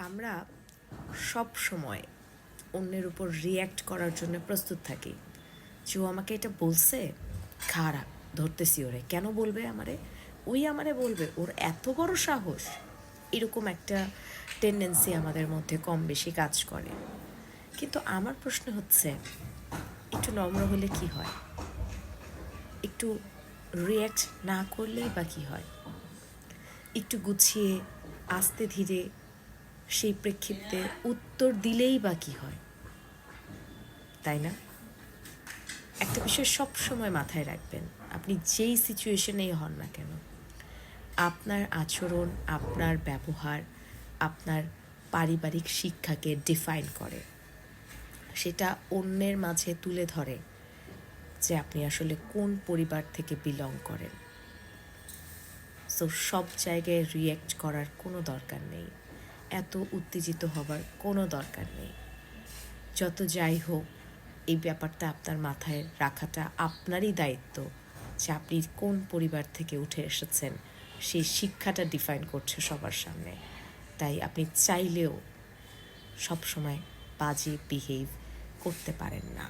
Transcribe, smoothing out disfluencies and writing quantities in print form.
আমরা সব সময় অন্যের উপর রিয়্যাক্ট করার জন্য প্রস্তুত থাকি যে ও আমাকে এটা বলছে, খারাপ ধরতেছি ওরে, কেন বলবে আমারে, ওই আমারে বলবে, ওর এত বড় সাহস। এরকম একটা টেন্ডেন্সি আমাদের মধ্যে কম বেশি কাজ করে। কিন্তু আমার প্রশ্ন হচ্ছে, একটু নম্র হলে কি হয়? একটু রিয়্যাক্ট না করলেই বা কী হয়? একটু গুছিয়ে আস্তে ধীরে সেই প্রেক্ষিতে উত্তর দিলেই বা কী হয়, তাই না? একটা বিষয় সব সময় মাথায় রাখবেন, আপনি যেই সিচুয়েশনেই হন না কেন, আপনার আচরণ, আপনার ব্যবহার, আপনার পারিবারিক শিক্ষাকে ডিফাইন করে। সেটা অন্যের মাঝে তুলে ধরে যে আপনি আসলে কোন পরিবার থেকে বিলং করেন। সো সব জায়গায় রিয়্যাক্ট করার কোনো দরকার নেই, এত উত্তেজিত হবার কোনো দরকার নেই। যত যাই হোক, এই ব্যাপারটা আপনার মাথায় রাখাটা আপনারই দায়িত্ব যে আপনি কোন পরিবার থেকে উঠে এসেছেন, সেই শিক্ষাটা ডিফাইন করছে সবার সামনে। তাই আপনি চাইলেও সবসময় বাজে বিহেভ করতে পারেন না।